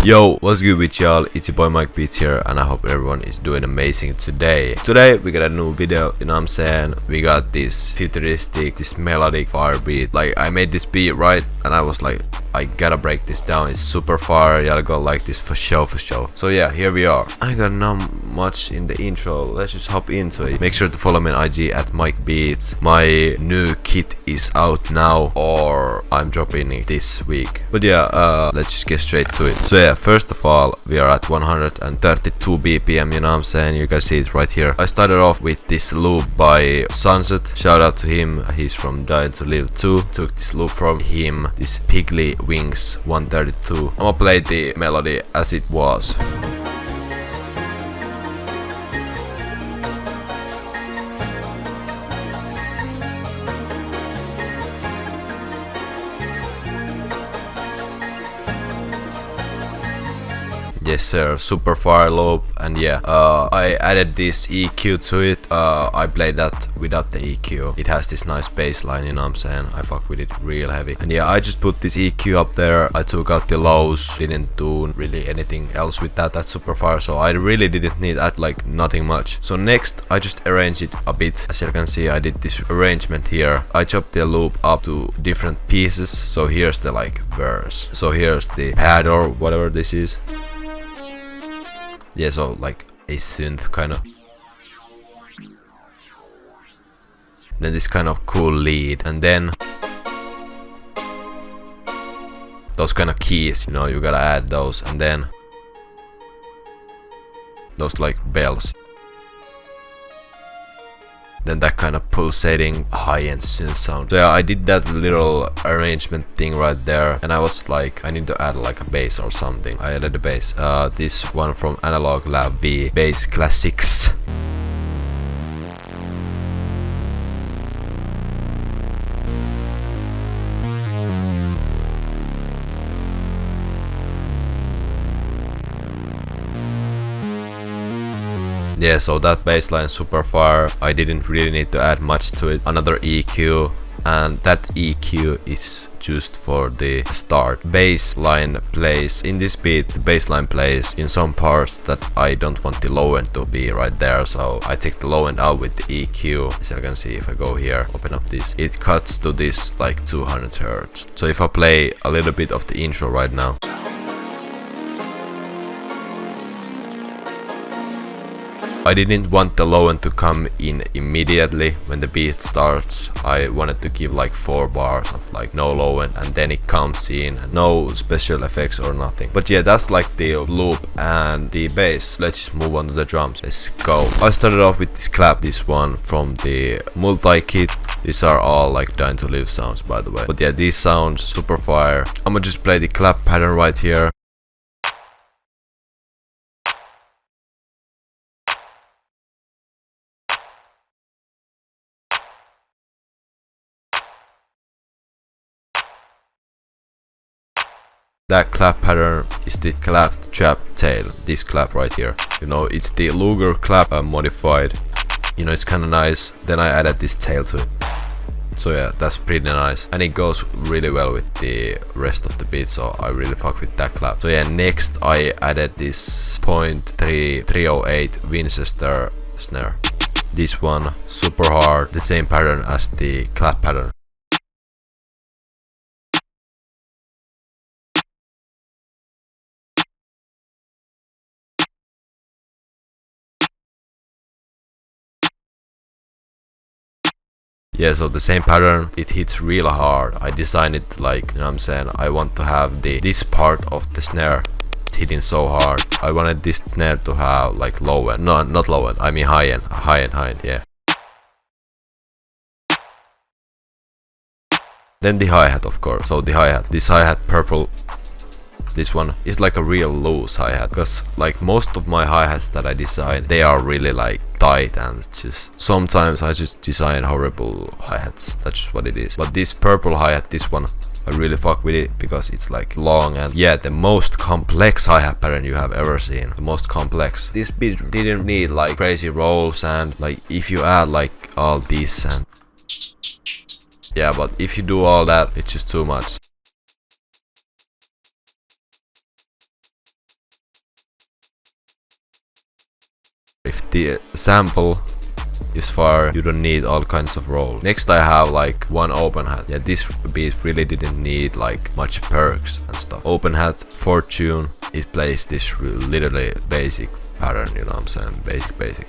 Yo, what's good with y'all? It's your boy MIKEBEATZZZ here, and I hope everyone is doing amazing today. Today we got a new video, you know what I'm saying? We got this futuristic, this melodic fire beat. Like, I made this beat, right? And I was like, I gotta break this down. It's super fire. Y'all gonna like this for sure, for sure. So yeah, here we are. I got not much in the intro. Let's just hop into it. Make sure to follow me on IG at MIKEBEATZZZ. My new kit is out now, or I'm dropping it this week. But yeah, let's just get straight to it. So yeah, first of all, we are at 132 BPM, you know what I'm saying? You can see it right here. I started off with this loop by Sunset. Shout out to him. He's from Dying to Live 2. Took this loop from him. This Piggly Wings 132. I'm gonna play the melody as it was. Yes sir, super fire loop, and yeah, I added this EQ to it. I played that without the EQ. It has this nice bass line, you know what I'm saying? I fuck with it real heavy. And yeah, I just put this EQ up there. I took out the lows, didn't do really anything else with that. That's super fire, so I really didn't need that, like nothing much. So next, I just arranged it a bit. As you can see, I did this arrangement here. I chopped the loop up to different pieces. So here's the like verse. So here's the pad or whatever this is. Yeah, so like a synth kind of. Then this kind of cool lead, and then those kind of keys, you know, you gotta add those, and then those like bells. Then that kind of pulsating high-end synth sound. So yeah, I did that little arrangement thing right there, and I was like, I need to add like a bass or something. I added a bass. This one from Analog Lab V, Bass Classics. Yeah, so that bassline super fire. I didn't really need to add much to it. Another EQ, and that EQ is just for the start. Bassline plays in this beat. The bassline plays in some parts that I don't want the low end to be right there, so I take the low end out with the EQ. As you can see, if I go here, open up this, it cuts to this like 200 Hz. So if I play a little bit of the intro right now. I didn't want the low end to come in immediately when the beat starts. I wanted to give like 4 bars of like no low end, and then it comes in, no special effects or nothing. But yeah, that's like the loop and the bass. Let's just move on to the drums. Let's go. I started off with this clap, this one from the multi kit. These are all like Dying to Live sounds, by the way. But yeah, these sounds super fire. I'm gonna just play the clap pattern right here. That clap pattern is the clap trap tail, this clap right here. You know, it's the Luger clap modified. You know, it's kinda nice. Then I added this tail to it. So yeah, that's pretty nice. And it goes really well with the rest of the beat, so I really fuck with that clap. So yeah, next I added this 0.308 Winchester snare. This one, super hard, the same pattern as the clap pattern. Yeah, so the same pattern, it hits real hard. I designed it like, you know what I'm saying, I want to have this part of the snare hitting so hard. I wanted this snare to have like low end, no, not low end, I mean high end, yeah. Then the hi-hat, of course. So the hi-hat, this hi-hat purple, this one is like a real loose hi-hat, because like most of my hi-hats that I design, they are really like tight, and just sometimes I just design horrible hi-hats. That's just what it is. But this purple hi-hat, this one, I really fuck with it because it's like long, and yeah, the most complex hi-hat pattern you have ever seen. The most complex. This beat didn't need like crazy rolls, and like if you add like all this and yeah, but if you do all that, it's just too much. If the sample is fire, you don't need all kinds of roll. Next I have like one open hat. Yeah, this beat really didn't need like much perks and stuff. Open hat, fortune, it plays this literally basic pattern, you know what I'm saying? Basic.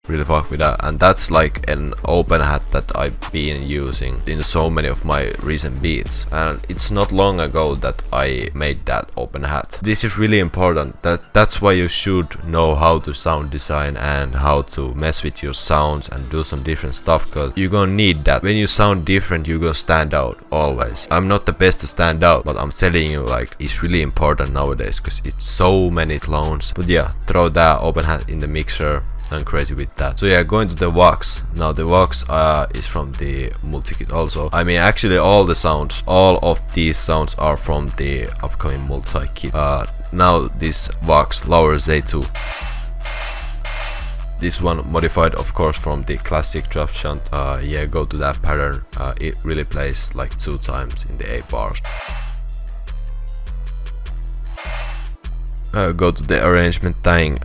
Really fuck with that, and that's like an open hat that I've been using in so many of my recent beats, and it's not long ago that I made that open hat. This is really important, that's why you should know how to sound design and how to mess with your sounds and do some different stuff, because you're gonna need that. When you sound different, you're gonna stand out always. I'm not the best to stand out, but I'm telling you, like, it's really important nowadays because it's so many clones. But yeah, throw that open hat in the mixer. I'm crazy with that. So yeah, going to the Vox. Now the Vox is from the multi-kit also. I mean, actually all the sounds, all of these sounds are from the upcoming multi-kit. Now this Vox lower Z2. This one modified of course from the classic drop shunt. Yeah, go to that pattern. It really plays like 2 times in the 8 bars. Go to the arrangement thing.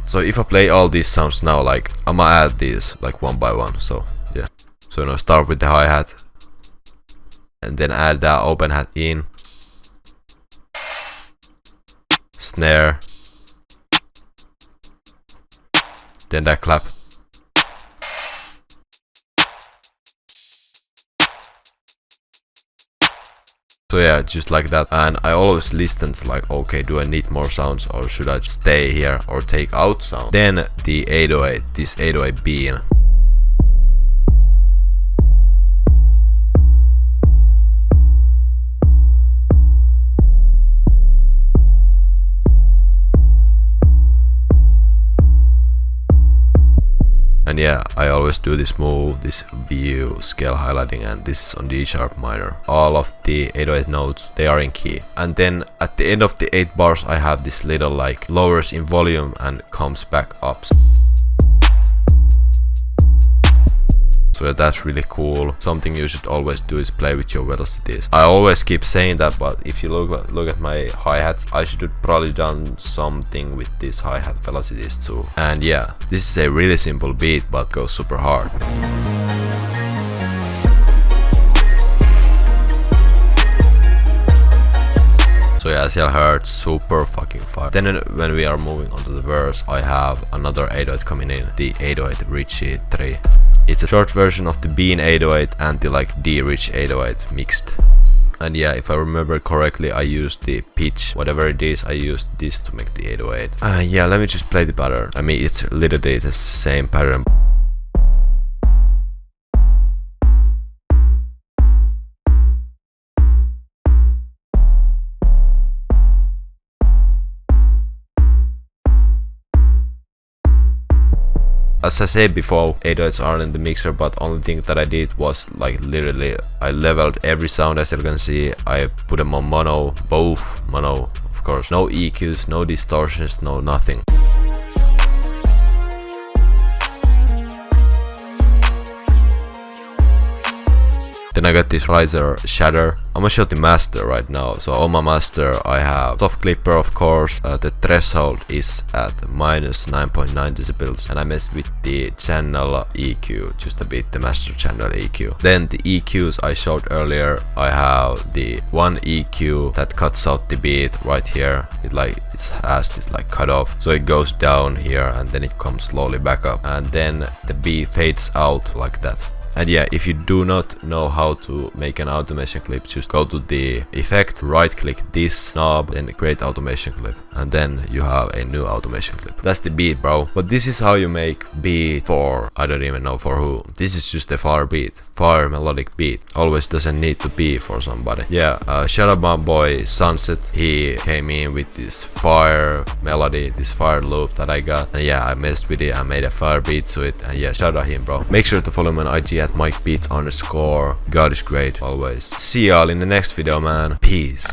So if I play all these sounds now, like I'ma add these like one by one. So yeah, so now start with the hi-hat and then add that open hat in, snare, then that clap. So yeah, just like that. And I always listened like, okay, do I need more sounds or should I stay here or take out sound? Then the 808, this 808 bean. And yeah, I always do this move, this view, scale highlighting, and this is on D sharp minor. All of the 808 notes, they are in key. And then at the end of the 8 bars, I have this little like lowers in volume and comes back up. So that's really cool. Something you should always do is play with your velocities. I always keep saying that, but if you look at my hi-hats, I should have probably done something with these hi-hat velocities too. And yeah, this is a really simple beat but goes super hard. So yeah, as you heard, super fucking fire. Then when we are moving on to the verse, I have another 808 coming in, the 808 Richie 3. It's a short version of the Bean 808 and the like D Rich 808 mixed. And yeah, if I remember correctly, I used the pitch, whatever it is, I used this to make the 808. Yeah, let me just play the pattern. I mean, it's literally the same pattern. As I said before, 808s aren't in the mixer, but only thing that I did was like literally I leveled every sound. As you can see, I put them on mono, both mono of course, no EQs, no distortions, no nothing. Then I got this riser shatter. I'm gonna show the master right now. So on my master I have soft clipper of course. The threshold is at minus 9.9 decibels and I messed with the channel EQ just a bit, the master channel EQ. Then the EQs I showed earlier, I have the one EQ that cuts out the beat right here. It has this like cut off, so it goes down here and then it comes slowly back up and then the beat fades out like that. And yeah, if you do not know how to make an automation clip, just go to the effect, right click this knob, then create automation clip, and then you have a new automation clip. That's the beat, bro. But this is how you make beat for, I don't even know for who. This is just a fire beat, fire melodic beat. Always doesn't need to be for somebody. Yeah, shout out my boy Sunset. He came in with this fire melody, this fire loop that I got. And yeah, I messed with it, I made a fire beat to it. And yeah, shout out him, bro. Make sure to follow me on IG at MIKEBEATZZZ_. God is great always. See y'all in the next video, man. Peace.